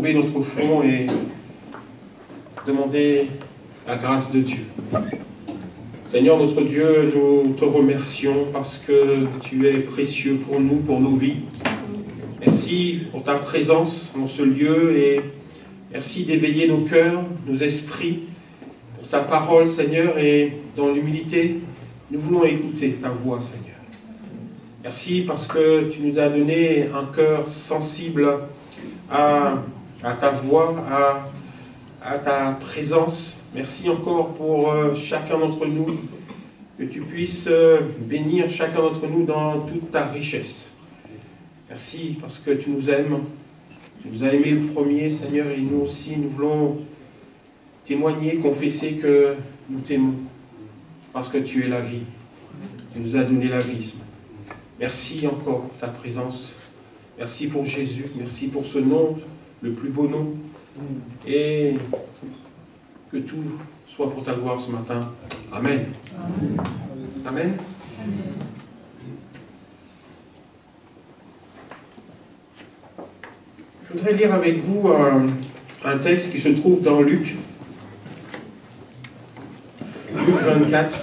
courber notre front et demander la grâce de Dieu. Seigneur notre Dieu, nous te remercions parce que tu es précieux pour nous, pour nos vies. Merci pour ta présence dans ce lieu et merci d'éveiller nos cœurs, nos esprits, pour ta parole, Seigneur, et dans l'humilité, nous voulons écouter ta voix, Seigneur. Merci parce que tu nous as donné un cœur sensible à ta voix, à ta présence. Merci encore pour chacun d'entre nous, que tu puisses bénir chacun d'entre nous dans toute ta richesse. Merci parce que tu nous aimes, tu nous as aimés le premier, Seigneur, et nous aussi, nous voulons témoigner, confesser que nous t'aimons, parce que tu es la vie. Tu nous as donné la vie. Merci encore pour ta présence. Merci pour Jésus, merci pour ce nom, le plus beau nom. Et que tout soit pour ta gloire ce matin. Amen. Amen. Je voudrais lire avec vous un texte qui se trouve dans Luc 24.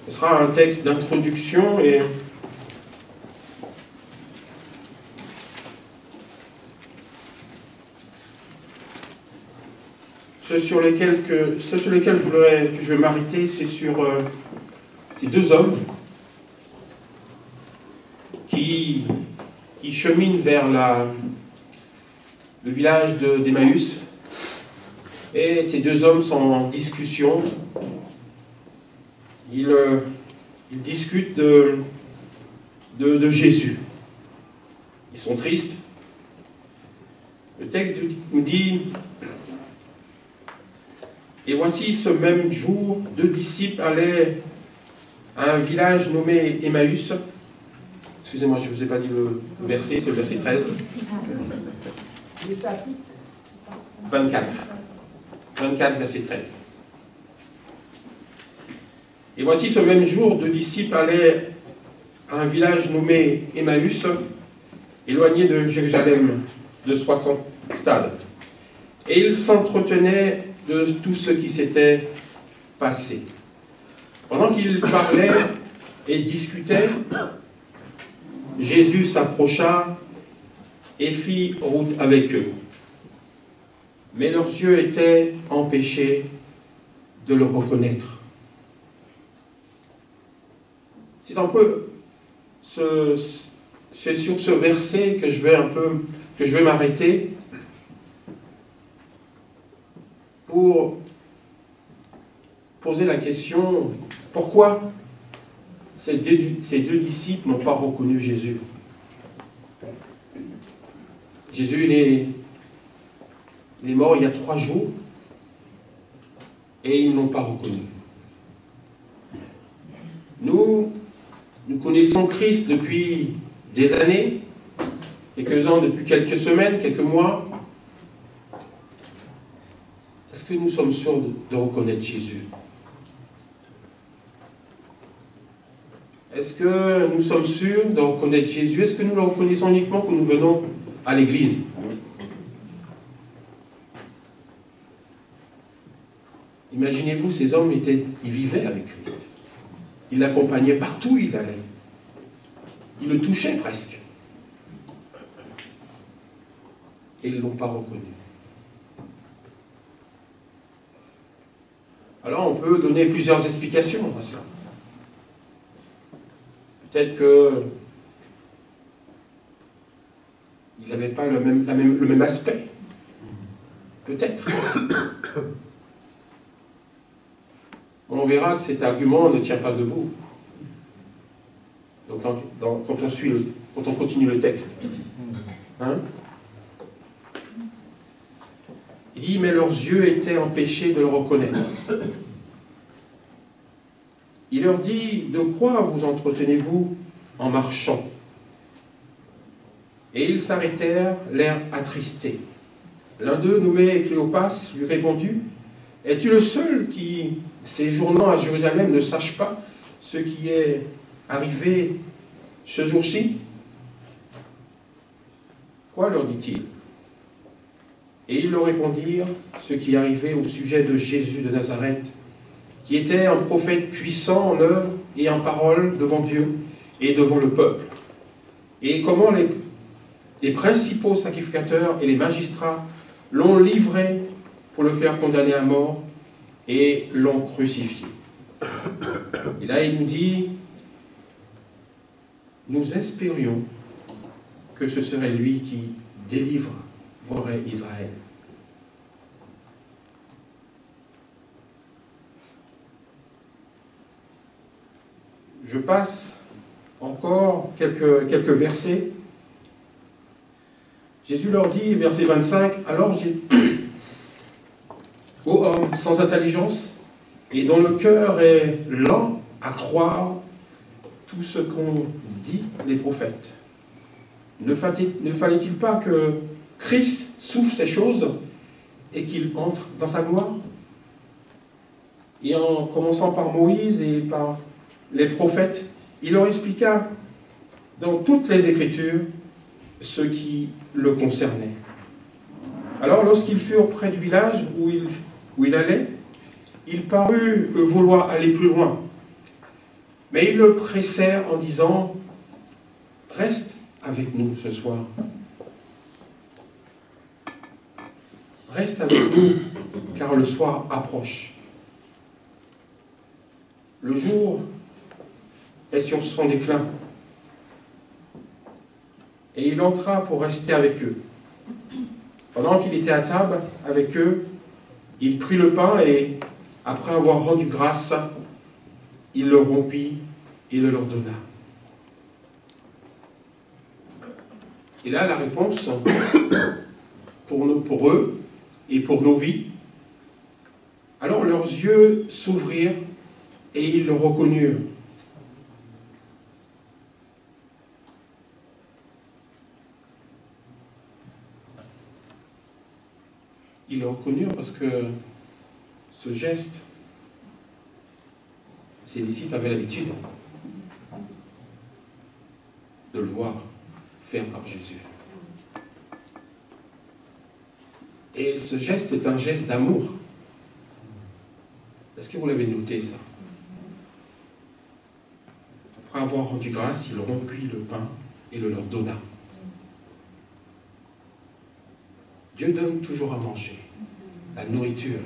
Ce sera un texte d'introduction et ce sur lesquels je vais m'arrêter, c'est sur ces deux hommes qui cheminent vers le village d'Emmaüs. Et ces deux hommes sont en discussion. Ils discutent de Jésus. Ils sont tristes. Le texte nous dit: et voici ce même jour, deux disciples allaient à un village nommé Emmaüs. Excusez-moi, je ne vous ai pas dit le verset, c'est le verset 13. 24. 24, verset 13. Et voici ce même jour, deux disciples allaient à un village nommé Emmaüs, éloigné de Jérusalem de 60 stades. Et ils s'entretenaient de tout ce qui s'était passé. Pendant qu'ils parlaient et discutaient, Jésus s'approcha et fit route avec eux. Mais leurs yeux étaient empêchés de le reconnaître. C'est un peu c'est sur ce verset que je vais m'arrêter pour poser la question: pourquoi ces deux disciples n'ont pas reconnu Jésus? Jésus, il est mort il y a 3 jours et ils ne l'ont pas reconnu. Nous connaissons Christ depuis des années, quelques-uns depuis quelques semaines, quelques mois. Est-ce que nous sommes sûrs de reconnaître Jésus? Est-ce que nous sommes sûrs de reconnaître Jésus? Est-ce que nous le reconnaissons uniquement quand nous venons à l'église? Imaginez-vous, ces hommes, ils vivaient avec Christ. Ils l'accompagnaient partout où il allait. Ils le touchaient presque. Et ils ne l'ont pas reconnu. Alors on peut donner plusieurs explications à cela. Peut-être qu'il n'avait pas le même aspect. Peut-être. On verra que cet argument ne tient pas debout. Donc, quand on continue le texte. Hein? Il dit: mais leurs yeux étaient empêchés de le reconnaître. Il leur dit: de quoi vous entretenez-vous en marchant? Et ils s'arrêtèrent, l'air attristé. L'un d'eux, nommé Cléopas, lui répondit: es-tu le seul qui, séjournant à Jérusalem, ne sache pas ce qui est arriver ce jour-ci? Quoi leur dit-il? Et ils leur répondirent ce qui arrivait au sujet de Jésus de Nazareth, qui était un prophète puissant en œuvre et en parole devant Dieu et devant le peuple. Et comment les principaux sacrificateurs et les magistrats l'ont livré pour le faire condamner à mort et l'ont crucifié. Et là, il nous dit, nous espérions que ce serait lui qui délivrerait Israël. Je passe encore quelques versets. Jésus leur dit, verset 25, « Alors j'ai ô homme sans intelligence, et dont le cœur est lent à croire tout ce qu'ont dit les prophètes. Ne fallait-il pas que Christ souffre ces choses et qu'il entre dans sa gloire ?» Et en commençant par Moïse et par les prophètes, il leur expliqua dans toutes les Écritures ce qui le concernait. Alors, lorsqu'ils furent près du village où il allait, il parut vouloir aller plus loin. Mais ils le pressèrent en disant, « Reste avec nous ce soir. Reste avec nous, car le soir approche. » Le jour est sur son déclin. Et il entra pour rester avec eux. Pendant qu'il était à table avec eux, il prit le pain et, après avoir rendu grâce, il le rompit et le leur donna. Et là, la réponse pour eux et pour nos vies. Alors leurs yeux s'ouvrirent et ils le reconnurent. Ils le reconnurent parce que ce geste, ses disciples avaient l'habitude de le voir faire par Jésus. Et ce geste est un geste d'amour. Est-ce que vous l'avez noté, ça? Après avoir rendu grâce, il rompit le pain et le leur donna. Dieu donne toujours à manger, la nourriture.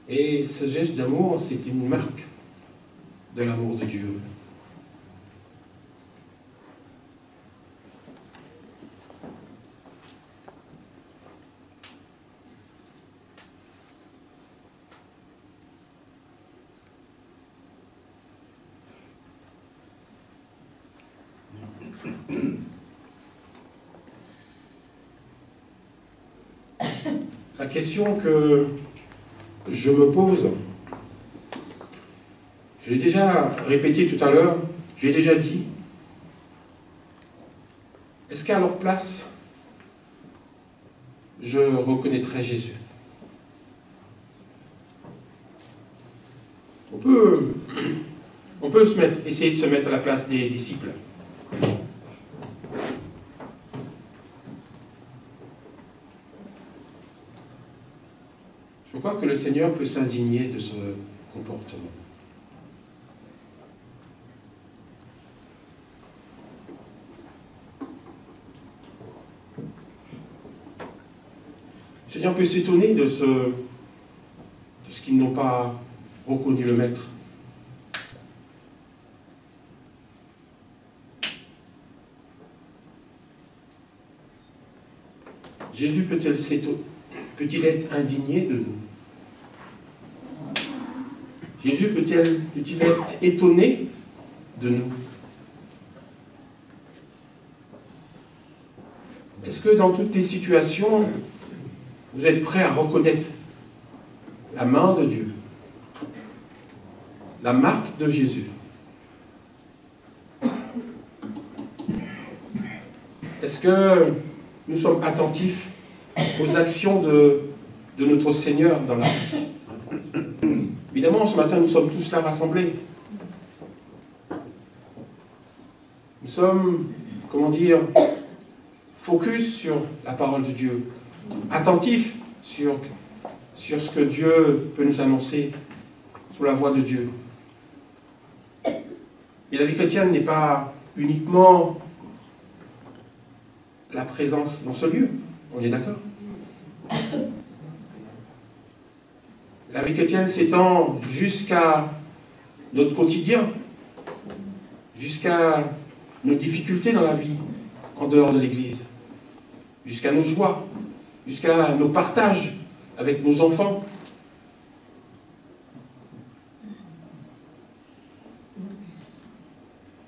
Et ce geste d'amour, c'est une marque de l'amour de Dieu. La question que je me pose, je l'ai déjà répété tout à l'heure, j'ai déjà dit, est-ce qu'à leur place, je reconnaîtrais Jésus? On peut essayer de se mettre à la place des disciples. Je crois que le Seigneur peut s'indigner de ce comportement. Le Seigneur peut s'étonner de ce qu'ils n'ont pas reconnu le Maître. Jésus peut-il être indigné de nous? Jésus peut-il être étonné de nous? Est-ce que dans toutes les situations, vous êtes prêts à reconnaître la main de Dieu, la marque de Jésus? Est-ce que nous sommes attentifs aux actions de notre Seigneur dans la vie? Évidemment, ce matin, nous sommes tous là rassemblés. Nous sommes, comment dire, focus sur la parole de Dieu, attentifs sur ce que Dieu peut nous annoncer, sur la voix de Dieu. Et la vie chrétienne n'est pas uniquement la présence dans ce lieu, on est d'accord? La vie chrétienne s'étend jusqu'à notre quotidien, jusqu'à nos difficultés dans la vie en dehors de l'Église, jusqu'à nos joies, jusqu'à nos partages avec nos enfants.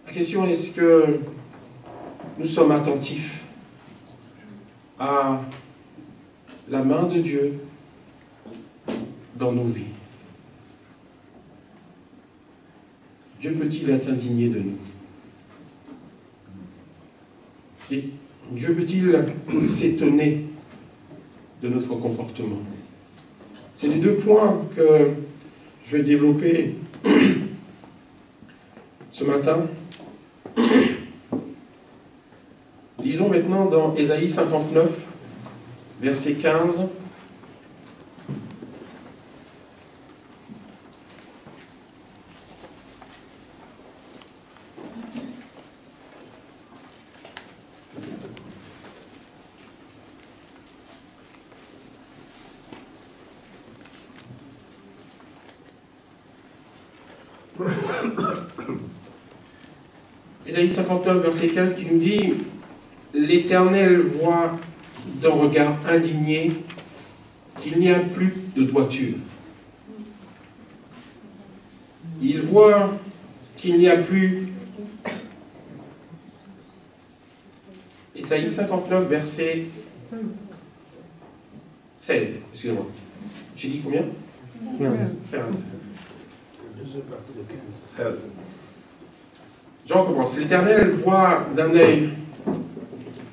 La question est, est-ce que nous sommes attentifs à la main de Dieu dans nos vies? Dieu peut-il être indigné de nous? Et Dieu peut-il s'étonner de notre comportement? C'est les deux points que je vais développer ce matin. Lisons maintenant dans Ésaïe 59, verset 15. Ésaïe 59, verset 15, qui nous dit « L'Éternel voit d'un regard indigné qu'il n'y a plus de droiture. Il voit qu'il n'y a plus... » Ésaïe 59, verset 16, excusez-moi. J'ai dit combien? 15. Jean commence. L'Éternel voit d'un œil,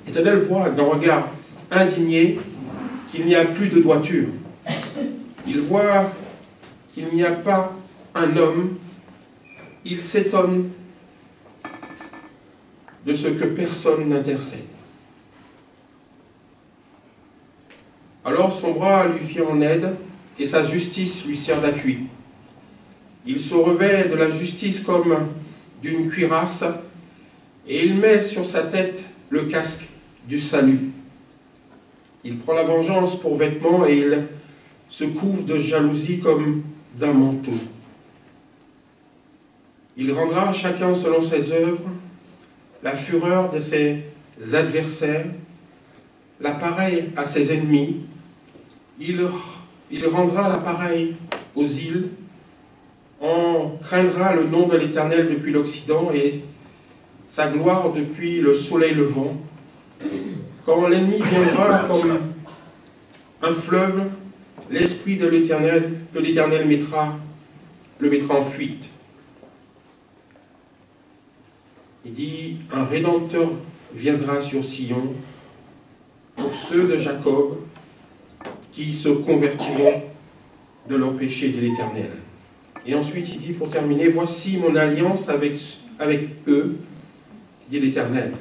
l'Éternel voit d'un regard indigné qu'il n'y a plus de droiture. Il voit qu'il n'y a pas un homme. Il s'étonne de ce que personne n'intercède. Alors son bras lui vient en aide et sa justice lui sert d'appui. Il se revêt de la justice comme d'une cuirasse, et il met sur sa tête le casque du salut. Il prend la vengeance pour vêtement et il se couvre de jalousie comme d'un manteau. Il rendra à chacun selon ses œuvres, la fureur de ses adversaires, l'appareil à ses ennemis. Il rendra l'appareil aux îles. On craindra le nom de l'Éternel depuis l'Occident et sa gloire depuis le soleil levant. Quand l'ennemi viendra comme un fleuve, l'esprit de l'Éternel le mettra en fuite. Il dit, un Rédempteur viendra sur Sion pour ceux de Jacob qui se convertiront de leurs péchés, dit l'Éternel. Et ensuite, il dit, pour terminer, voici mon alliance avec eux, dit l'Éternel.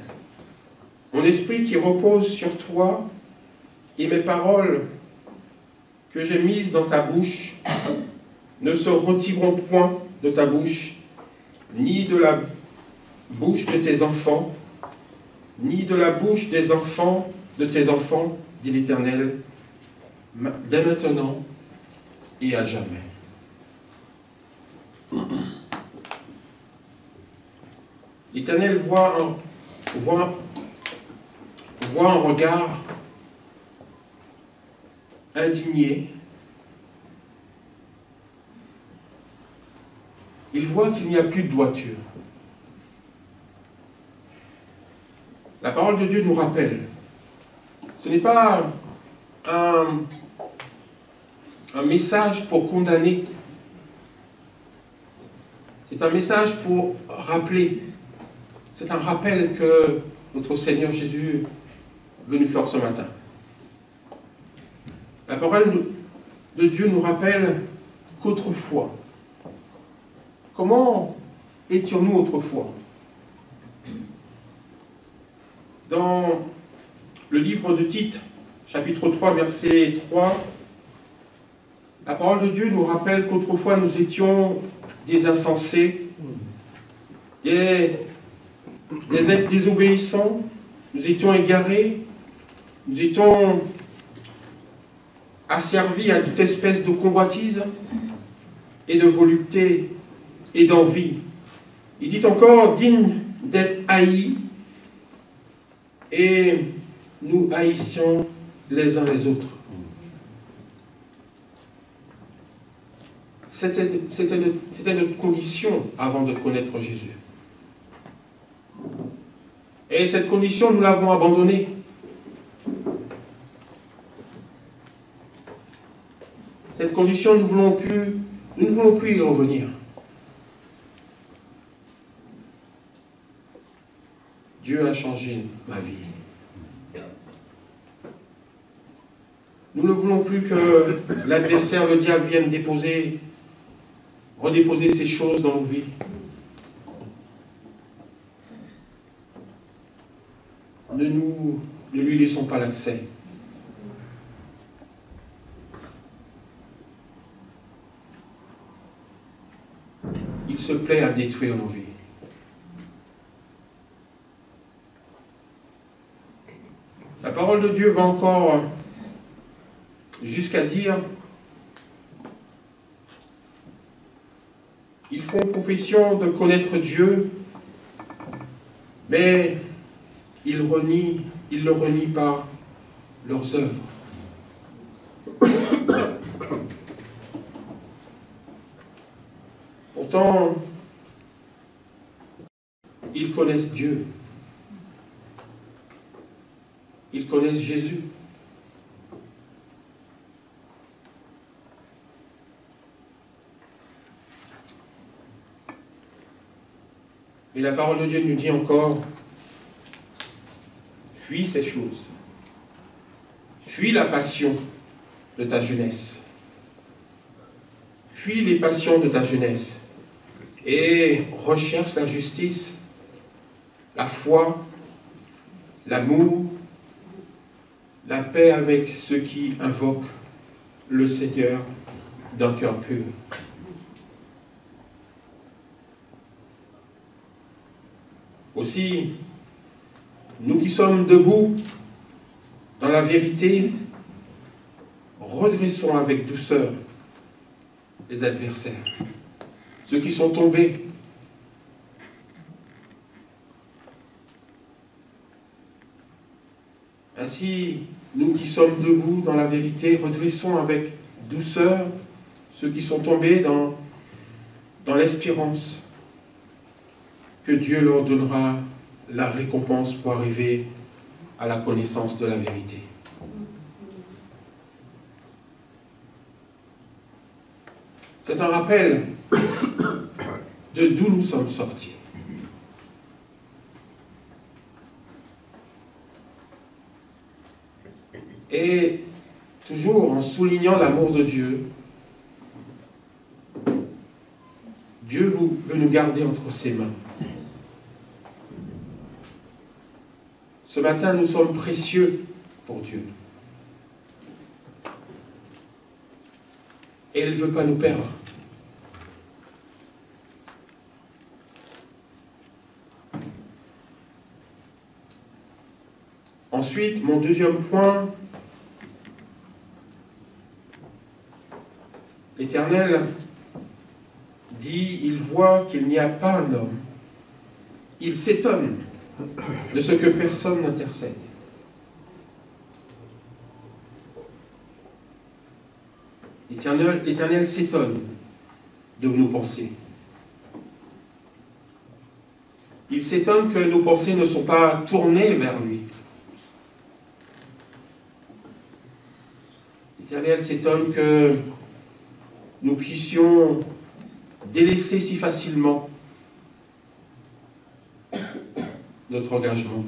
Mon esprit qui repose sur toi et mes paroles que j'ai mises dans ta bouche ne se retireront point de ta bouche, ni de la bouche de tes enfants, ni de la bouche des enfants de tes enfants, dit l'Éternel, dès maintenant et à jamais. L'Éternel voit un regard indigné. Il voit qu'il n'y a plus de droiture. La parole de Dieu nous rappelle, ce n'est pas un message pour condamner. C'est un message pour rappeler. C'est un rappel que notre Seigneur Jésus est venu faire ce matin. La parole de Dieu nous rappelle qu'autrefois, comment étions-nous autrefois? Dans le livre de Tite, chapitre 3, verset 3, la parole de Dieu nous rappelle qu'autrefois nous étions des insensés, des êtres désobéissants, nous étions égarés, nous étions asservis à toute espèce de convoitise et de volupté et d'envie. Il dit encore, digne d'être haïs, et nous haïssions les uns les autres. C'était notre condition avant de connaître Jésus. Et cette condition, nous l'avons abandonnée. Cette condition, nous ne voulons plus y revenir. Dieu a changé ma vie. Nous ne voulons plus que l'adversaire, le diable, vienne redéposer ces choses dans nos vies. Ne lui laissons pas l'accès. Il se plaît à détruire nos vies. La parole de Dieu va encore jusqu'à dire: ils font profession de connaître Dieu, mais ils le renient par leurs œuvres. Pourtant, ils connaissent Dieu. Ils connaissent Jésus. Mais la parole de Dieu nous dit encore: fuis ces choses. Fuis la passion de ta jeunesse. Fuis les passions de ta jeunesse. Et recherche la justice, la foi, l'amour, la paix avec ceux qui invoquent le Seigneur d'un cœur pur. Aussi, nous qui sommes debout dans la vérité, redressons avec douceur les adversaires, ceux qui sont tombés. Ainsi, nous qui sommes debout dans la vérité, redressons avec douceur ceux qui sont tombés dans l'espérance que Dieu leur donnera la récompense pour arriver à la connaissance de la vérité. C'est un rappel de d'où nous sommes sortis. Et toujours en soulignant l'amour de Dieu, Dieu veut nous garder entre ses mains. Ce matin, nous sommes précieux pour Dieu. Et il ne veut pas nous perdre. Ensuite, mon deuxième point, l'Éternel dit, il voit qu'il n'y a pas un homme. Il s'étonne de ce que personne n'intercède. L'Éternel s'étonne de nos pensées. Il s'étonne que nos pensées ne sont pas tournées vers lui. L'Éternel s'étonne que nous puissions délaisser si facilement notre engagement.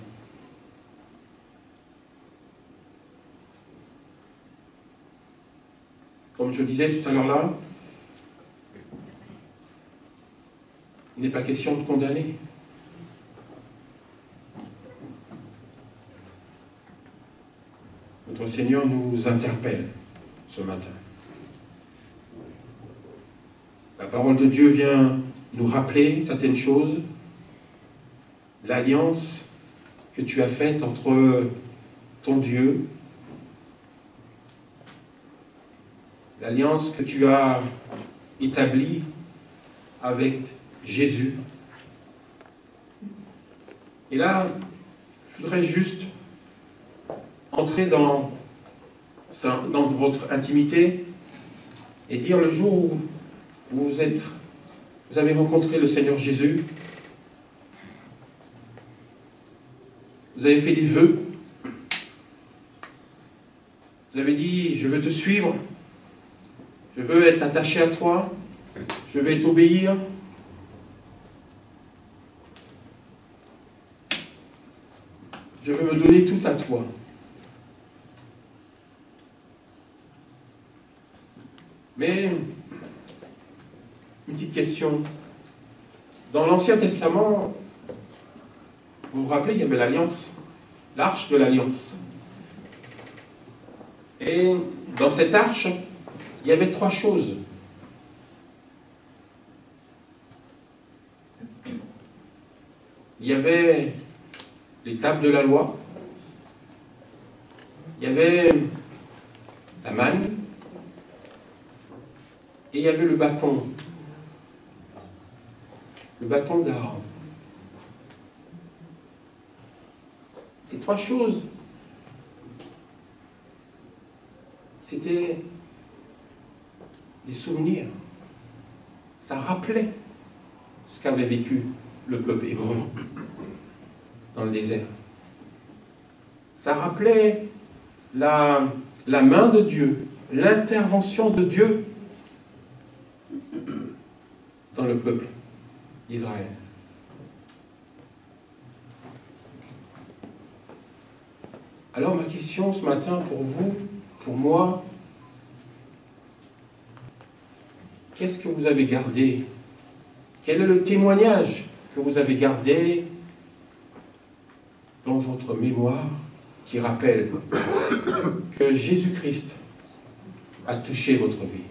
Comme je le disais tout à l'heure là, il n'est pas question de condamner. Notre Seigneur nous interpelle ce matin. La parole de Dieu vient nous rappeler certaines choses. L'alliance que tu as faite entre ton Dieu, l'alliance que tu as établie avec Jésus. Et là, je voudrais juste entrer dans votre intimité et dire le jour où vous avez rencontré le Seigneur Jésus, vous avez fait des vœux, vous avez dit, je veux te suivre, je veux être attaché à toi, je vais t'obéir. Je veux me donner tout à toi. Mais, une petite question. Dans l'Ancien Testament, vous vous rappelez, il y avait l'Alliance, l'Arche de l'Alliance. Et dans cette arche, il y avait 3 choses. Il y avait les tables de la loi, il y avait la manne, et il y avait le bâton d'Aaron. Ces 3 choses, c'était des souvenirs. Ça rappelait ce qu'avait vécu le peuple hébreu dans le désert. Ça rappelait la main de Dieu, l'intervention de Dieu dans le peuple d'Israël. Alors ma question ce matin pour vous, pour moi, qu'est-ce que vous avez gardé? Quel est le témoignage que vous avez gardé dans votre mémoire qui rappelle que Jésus-Christ a touché votre vie?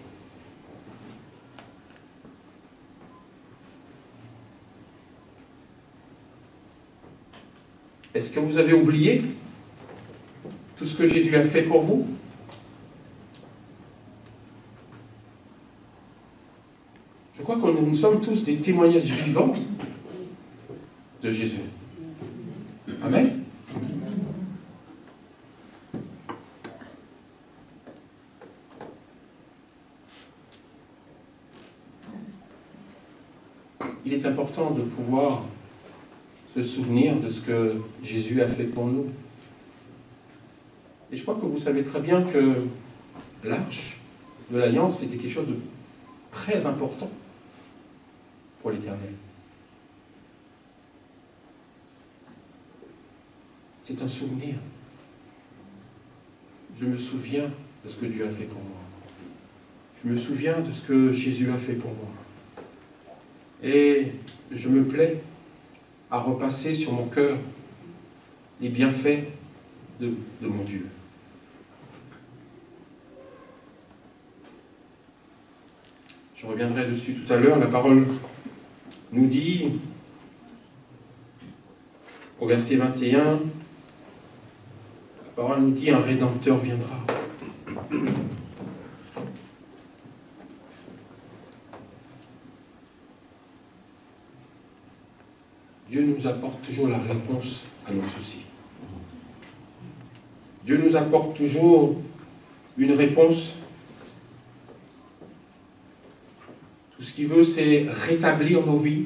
Est-ce que vous avez oublié tout ce que Jésus a fait pour vous? Je crois que nous sommes tous des témoignages vivants de Jésus. Amen. Il est important de pouvoir se souvenir de ce que Jésus a fait pour nous. Et je crois que vous savez très bien que l'arche de l'Alliance, c'était quelque chose de très important pour l'Éternel. C'est un souvenir. Je me souviens de ce que Dieu a fait pour moi. Je me souviens de ce que Jésus a fait pour moi. Et je me plais à repasser sur mon cœur les bienfaits de mon Dieu. Je reviendrai dessus tout à l'heure. La parole nous dit, au verset 21, la parole nous dit, un Rédempteur viendra. Dieu nous apporte toujours la réponse à nos soucis. Dieu nous apporte toujours une réponse. Tout ce qu'il veut, c'est rétablir nos vies,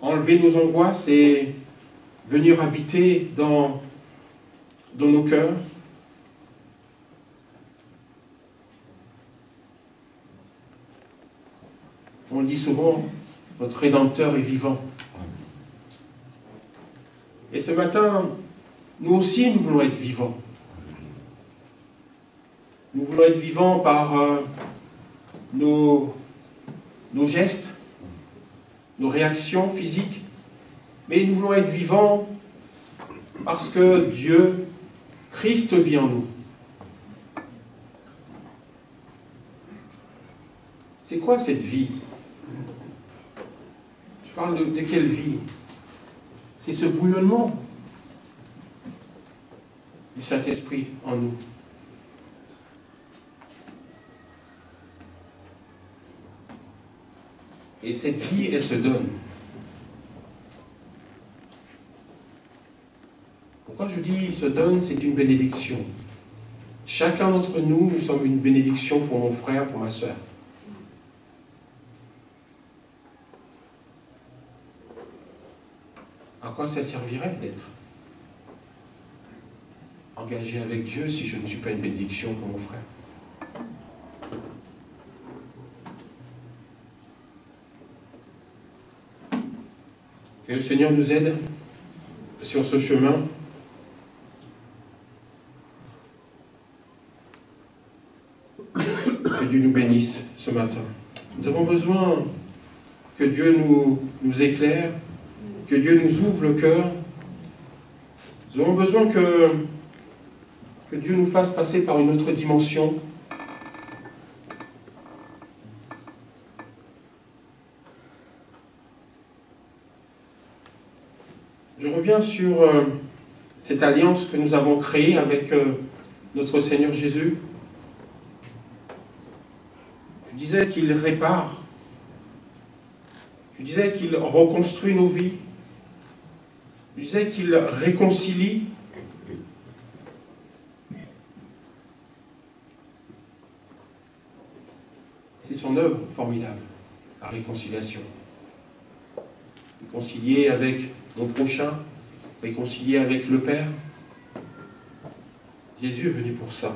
enlever nos angoisses et venir habiter dans nos cœurs. On le dit souvent, notre Rédempteur est vivant. Et ce matin, nous aussi, nous voulons être vivants. Nous voulons être vivants par nos gestes, nos réactions physiques, mais nous voulons être vivants parce que Dieu Christ vit en nous. C'est quoi cette vie? Je parle de quelle vie? C'est ce bouillonnement du Saint-Esprit en nous. Et cette vie, elle se donne. Pourquoi je dis se donne, c'est une bénédiction. Chacun d'entre nous, nous sommes une bénédiction pour mon frère, pour ma soeur. À quoi ça servirait d'être engagé avec Dieu si je ne suis pas une bénédiction pour mon frère? Que le Seigneur nous aide sur ce chemin. Que Dieu nous bénisse ce matin. Nous avons besoin que Dieu nous éclaire, que Dieu nous ouvre le cœur. Nous avons besoin que Dieu nous fasse passer par une autre dimension. Je reviens sur cette alliance que nous avons créée avec notre Seigneur Jésus. Je disais qu'il répare. Je disais qu'il reconstruit nos vies. Je disais qu'il réconcilie. C'est son œuvre formidable, la réconciliation. Réconcilier avec mon prochain, réconcilier avec le Père. Jésus est venu pour ça.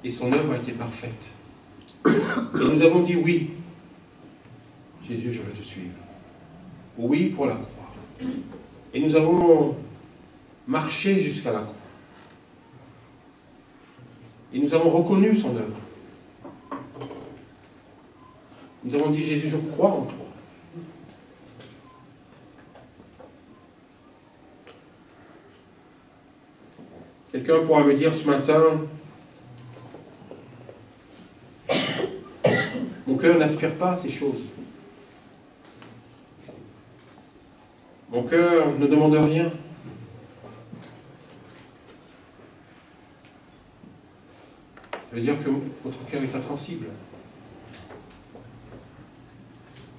Et son œuvre a été parfaite. Et nous avons dit oui. Jésus, je veux te suivre. Oui pour la croix. Et nous avons marché jusqu'à la croix. Et nous avons reconnu son œuvre. Nous avons dit, Jésus, je crois en toi. Quelqu'un pourra me dire ce matin, mon cœur n'aspire pas à ces choses. Mon cœur ne demande rien. Ça veut dire que votre cœur est insensible.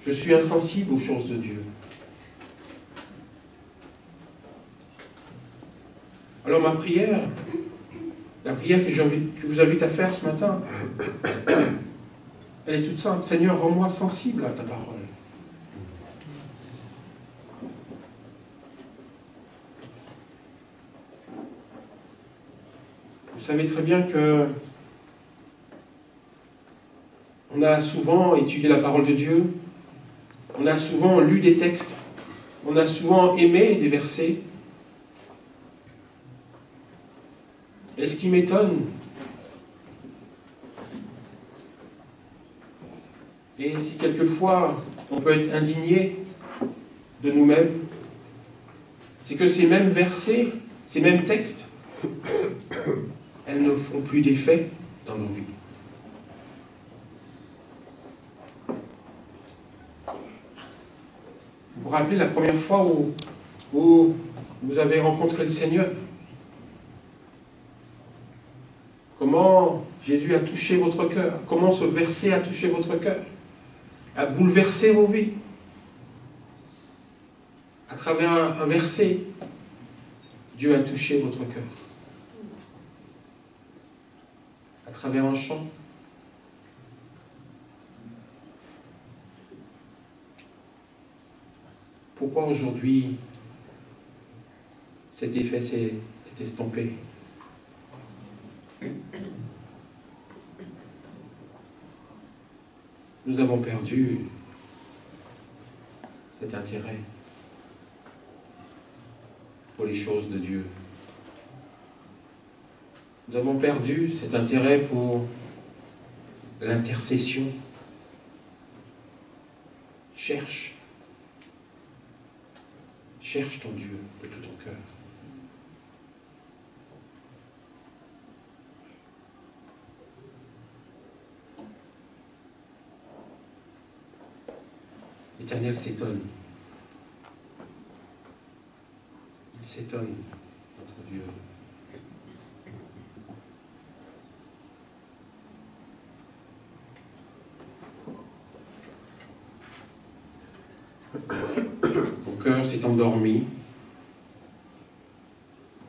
Je suis insensible aux choses de Dieu. Alors ma prière, la prière que je vous invite à faire ce matin, elle est toute simple. Seigneur, rends-moi sensible à ta parole. Vous savez très bien que on a souvent étudié la parole de Dieu, on a souvent lu des textes, on a souvent aimé des versets. Et ce qui m'étonne, et si quelquefois on peut être indigné de nous-mêmes, c'est que ces mêmes versets, ces mêmes textes, elles ne font plus d'effet dans nos vies. Vous vous rappelez la première fois où vous avez rencontré le Seigneur? Comment Jésus a touché votre cœur? Comment ce verset a touché votre cœur? A bouleversé vos vies? À travers un verset, Dieu a touché votre cœur. À travers un chant. Pourquoi aujourd'hui cet effet s'est estompé? Nous avons perdu cet intérêt pour les choses de Dieu. Nous avons perdu cet intérêt pour l'intercession. Cherche ton Dieu de tout ton cœur. l'Éternel s'étonne. Il s'étonne, notre Dieu. Mon cœur s'est endormi.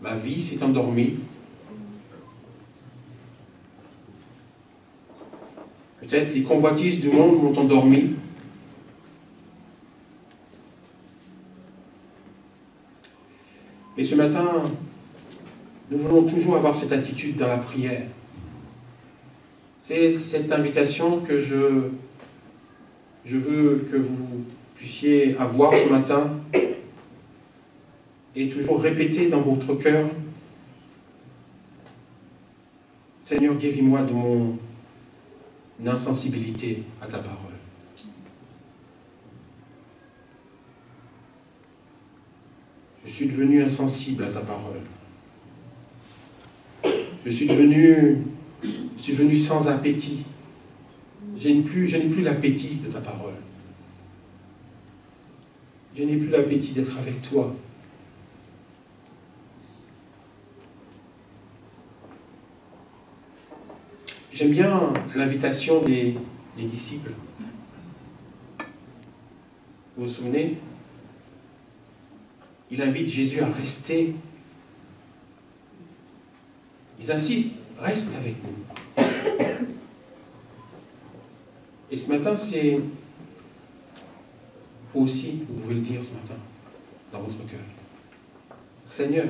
Ma vie s'est endormie. Peut-être les convoitises du monde m'ont endormi. Et ce matin, nous voulons toujours avoir cette attitude dans la prière. C'est cette invitation que je veux que vous puissiez avoir ce matin et toujours répéter dans votre cœur: Seigneur, guéris-moi de mon insensibilité à ta parole. Je suis devenu insensible à ta parole. Je suis devenu sans appétit. Je n'ai plus l'appétit de ta parole. Je n'ai plus l'appétit d'être avec toi. J'aime bien l'invitation des disciples. Vous vous souvenez? Il invite Jésus à rester. Ils insistent, reste avec nous. Et ce matin, il faut aussi, vous pouvez le dire ce matin, dans votre cœur: Seigneur,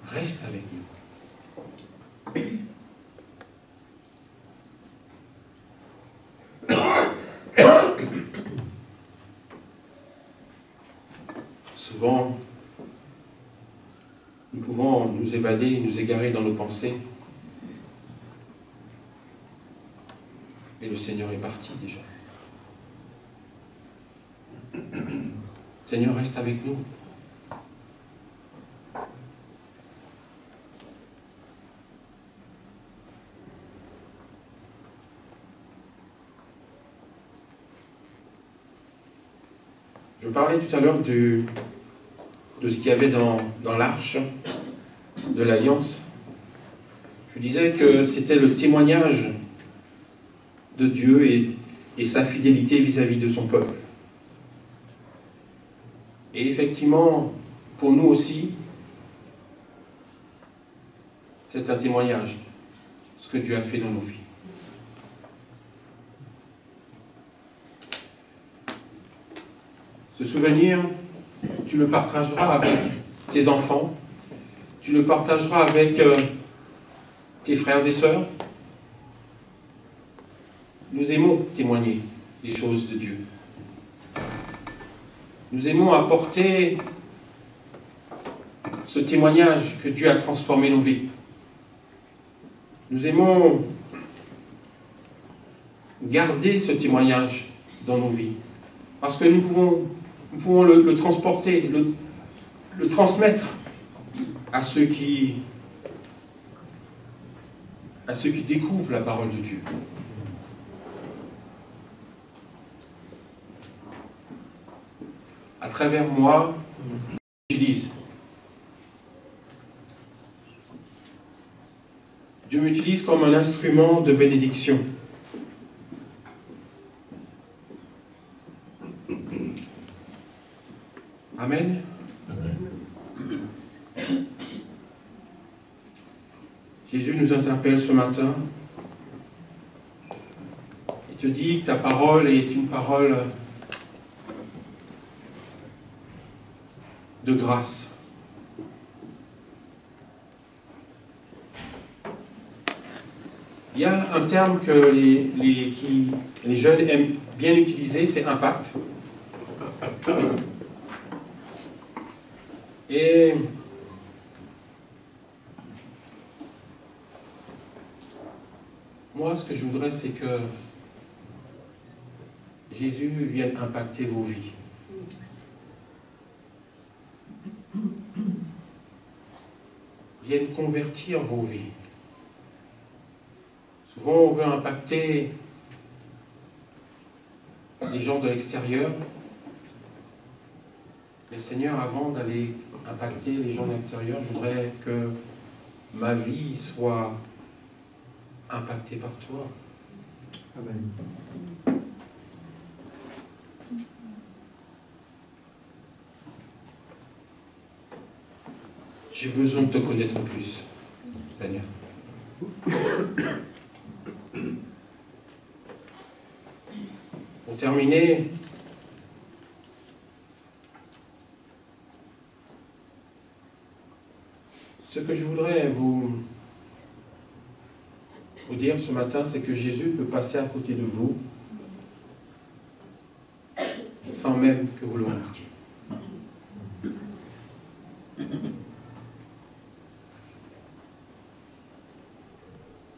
reste avec nous. Souvent, nous pouvons nous évader et nous égarer dans nos pensées. Et le Seigneur est parti déjà. Seigneur, reste avec nous. Je parlais tout à l'heure de ce qu'il y avait dans l'arche de l'Alliance. Je disais que c'était le témoignage de Dieu et sa fidélité vis-à-vis de son peuple. Et effectivement, pour nous aussi, c'est un témoignage, ce que Dieu a fait dans nos vies. Ce souvenir, tu le partageras avec tes enfants, tu le partageras avec tes frères et sœurs. Nous aimons témoigner des choses de Dieu. Nous aimons apporter ce témoignage que Dieu a transformé nos vies. Nous aimons garder ce témoignage dans nos vies, parce que nous pouvons le transporter, le transmettre à ceux qui découvrent la parole de Dieu. À travers moi, j'utilise. Dieu m'utilise comme un instrument de bénédiction. Amen. Jésus nous interpelle ce matin. Il te dit que ta parole est une parole de grâce. Il y a un terme que les jeunes aiment bien utiliser, c'est impact. Et moi, ce que je voudrais, c'est que Jésus vienne impacter vos vies. Vienne convertir vos vies. Souvent, on veut impacter les gens de l'extérieur, Mais Seigneur, avant d'aller impacter les gens de l'extérieur, je voudrais que ma vie soit impactée par toi. Amen. J'ai besoin de te connaître plus, Seigneur. Pour terminer, ce que je voudrais vous dire ce matin, c'est que Jésus peut passer à côté de vous sans même que vous le remarquiez.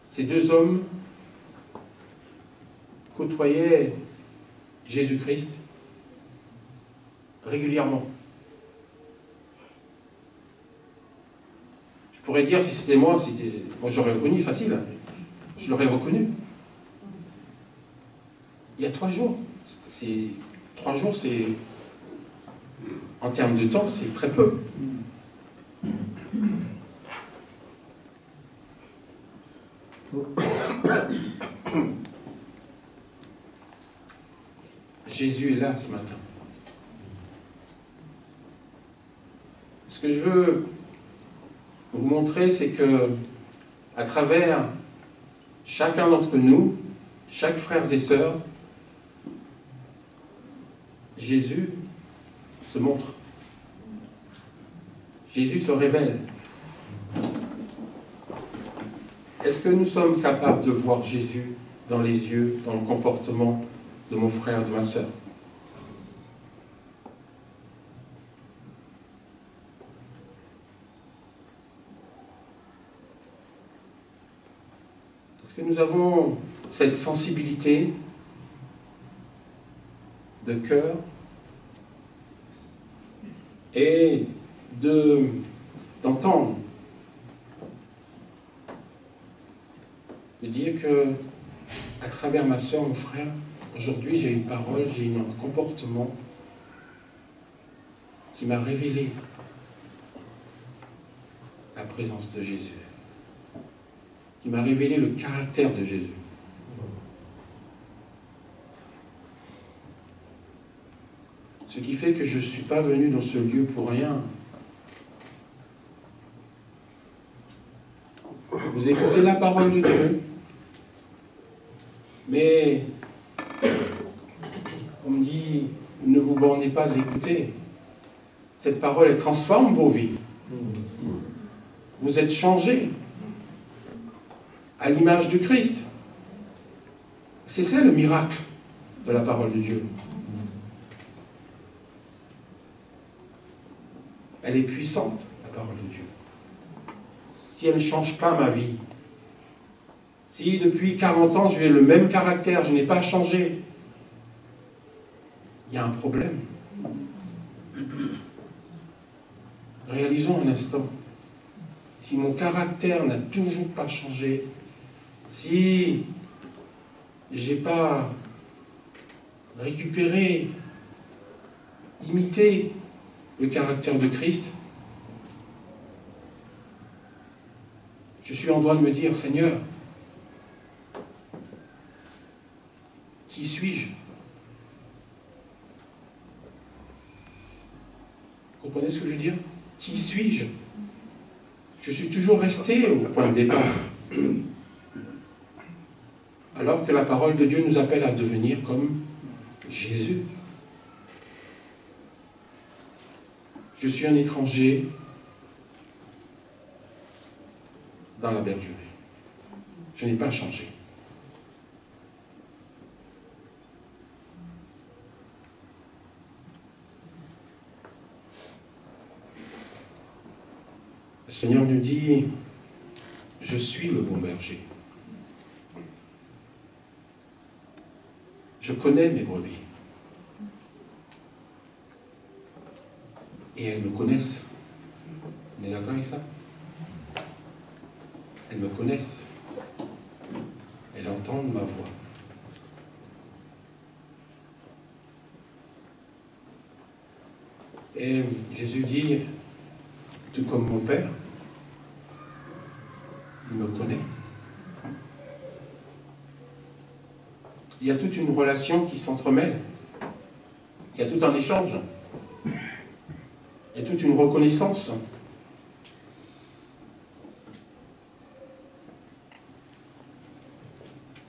Ces deux hommes côtoyaient Jésus-Christ régulièrement. Je pourrais dire, si c'était moi, j'aurais reconnu, facile, hein. Je l'aurais reconnu. Il y a 3 jours. 3 jours, c'est, en termes de temps, c'est très peu. Jésus est là ce matin. Ce que je veux vous montrer, c'est que, à travers chacun d'entre nous, chaque frère et sœur, Jésus se montre. Jésus se révèle. Est-ce que nous sommes capables de voir Jésus dans les yeux, dans le comportement de mon frère, de ma sœur? Est-ce que nous avons cette sensibilité de cœur et d'entendre, de dire que à travers ma sœur, mon frère, aujourd'hui j'ai une parole, j'ai un comportement qui m'a révélé la présence de Jésus, qui m'a révélé le caractère de Jésus. Ce qui fait que je ne suis pas venu dans ce lieu pour rien. Vous écoutez la parole de Dieu, mais on me dit, ne vous bornez pas de l'écouter. Cette parole, elle transforme vos vies. Vous êtes changés à l'image du Christ. C'est ça le miracle de la parole de Dieu. Elle est puissante, la parole de Dieu. Si elle ne change pas ma vie, si depuis 40 ans j'ai le même caractère, je n'ai pas changé, il y a un problème. Réalisons un instant. Si mon caractère n'a toujours pas changé, si je n'ai pas récupéré, imité le caractère de Christ, je suis en droit de me dire, Seigneur, qui suis-je? Vous comprenez ce que je veux dire? Qui suis-je? Je suis toujours resté au point de départ. Alors que la parole de Dieu nous appelle à devenir comme Jésus. Je suis un étranger dans la bergerie. Je n'ai pas changé. Le Seigneur nous dit, je suis le bon berger. Je connais mes brebis. Et elles me connaissent. On est d'accord avec ça? Elles me connaissent. Elles entendent ma voix. Et Jésus dit, tout comme mon Père, il me connaît. Il y a toute une relation qui s'entremêle. Il y a tout un échange. Il y a toute une reconnaissance.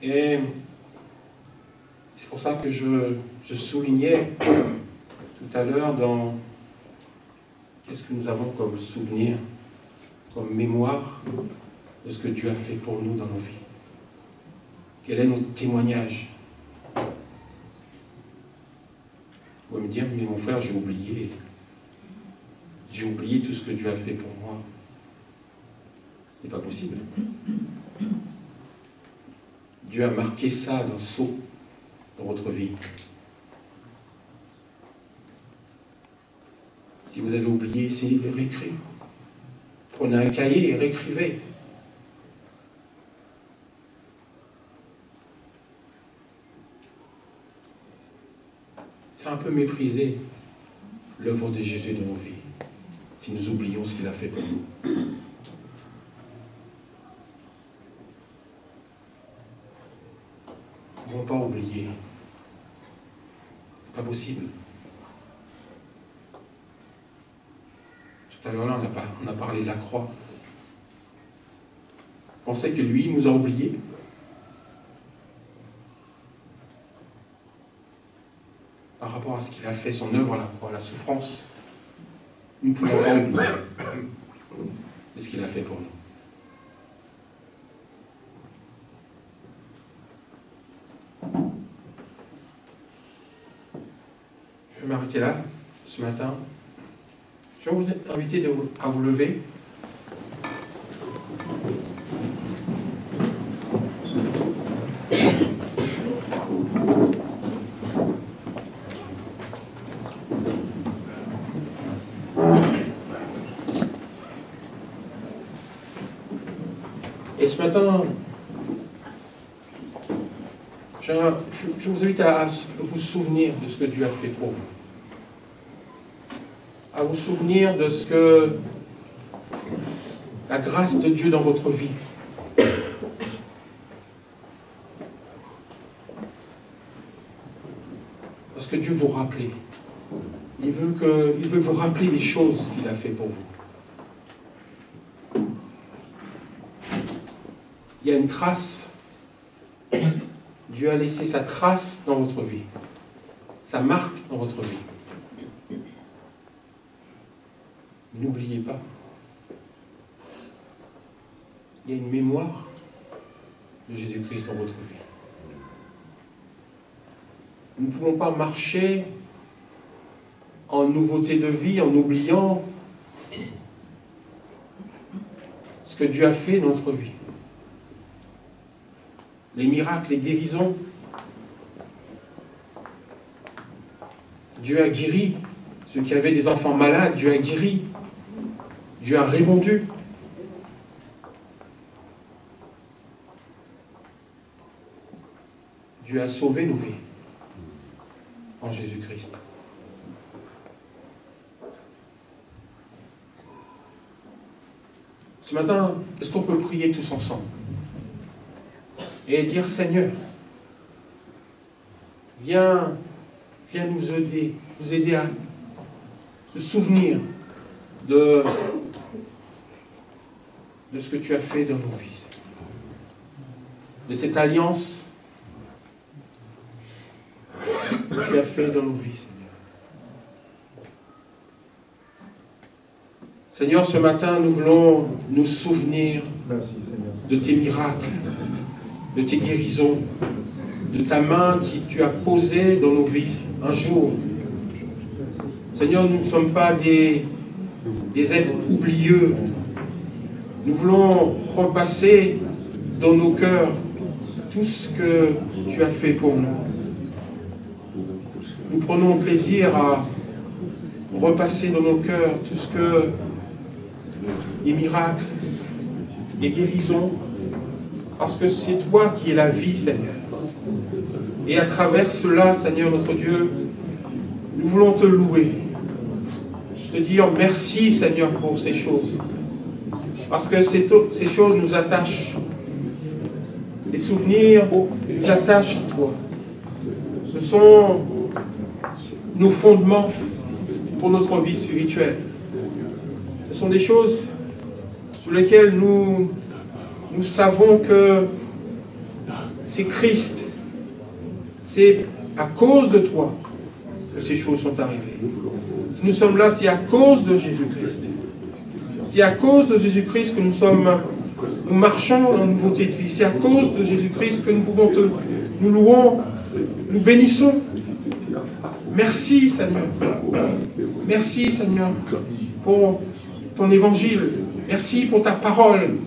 Et c'est pour ça que je soulignais tout à l'heure dans qu'est-ce que nous avons comme souvenir, comme mémoire de ce que Dieu a fait pour nous dans nos vies. Quel est notre témoignage? Vous pouvez me dire, mais mon frère, j'ai oublié tout ce que Dieu a fait pour moi. C'est pas possible. Dieu a marqué ça d'un sceau dans votre vie. Si vous avez oublié, essayez de réécrire. Prenez un cahier et réécrivez. C'est un peu mépriser l'œuvre de Jésus dans nos vies, si nous oublions ce qu'il a fait pour nous. Nous ne pouvons pas oublier. C'est pas possible. Tout à l'heure, là, on a parlé de la croix. Vous pensez que lui, il nous a oubliés? Par rapport à ce qu'il a fait, son œuvre à la croix, la souffrance, nous ne pouvons pas oublier ce qu'il a fait pour nous. Je vais m'arrêter là, ce matin. Je vais vous inviter à vous lever. Et ce matin, je vous invite à vous souvenir de ce que Dieu a fait pour vous. À vous souvenir de ce que la grâce de Dieu dans votre vie. Parce que Dieu vous rappelle. Il veut vous rappeler les choses qu'il a fait pour vous. Il y a une trace. Dieu a laissé sa trace dans votre vie. Sa marque dans votre vie. N'oubliez pas. Il y a une mémoire de Jésus-Christ dans votre vie. Nous ne pouvons pas marcher en nouveauté de vie, en oubliant ce que Dieu a fait dans notre vie. Les miracles, les guérisons. Dieu a guéri ceux qui avaient des enfants malades. Dieu a guéri. Dieu a répondu. Dieu a sauvé nos vies en Jésus-Christ. Ce matin, est-ce qu'on peut prier tous ensemble et dire, Seigneur, viens nous aider à se souvenir de ce que tu as fait dans nos vies, de cette alliance que tu as fait dans nos vies, Seigneur. Seigneur, ce matin, nous voulons nous souvenir de tes miracles, de tes guérisons, de ta main que tu as posée dans nos vies un jour. Seigneur, nous ne sommes pas des êtres oublieux. Nous voulons repasser dans nos cœurs tout ce que tu as fait pour nous. Nous prenons plaisir à repasser dans nos cœurs tout ce que les miracles, les guérisons, parce que c'est toi qui es la vie, Seigneur. Et à travers cela, Seigneur notre Dieu, nous voulons te louer. te dire merci, Seigneur, pour ces choses. Parce que ces choses nous attachent. Ces souvenirs nous attachent à toi. Ce sont nos fondements pour notre vie spirituelle. Ce sont des choses sur lesquelles nous savons que c'est Christ. C'est à cause de toi que ces choses sont arrivées. Si nous sommes là, c'est à cause de Jésus-Christ. C'est à cause de Jésus-Christ que nous marchons dans la nouveauté de vie. C'est à cause de Jésus-Christ que nous louons, nous bénissons. Merci, Seigneur. Merci, Seigneur, pour ton évangile. Merci pour ta parole.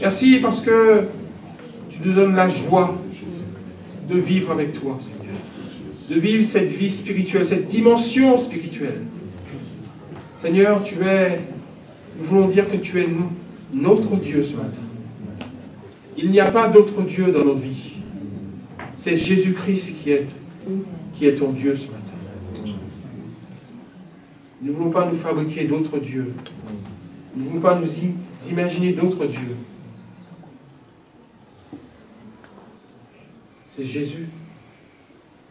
Merci parce que tu nous donnes la joie de vivre avec toi, Seigneur. De vivre cette vie spirituelle, cette dimension spirituelle. Seigneur, nous voulons dire que tu es notre Dieu ce matin. Il n'y a pas d'autre Dieu dans notre vie. C'est Jésus-Christ qui est ton Dieu ce matin. Nous ne voulons pas nous fabriquer d'autres dieux. Nous ne voulons pas nous imaginer d'autres dieux. C'est Jésus,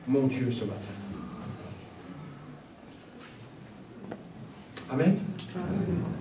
mon Dieu, ce matin. Amen. Amen.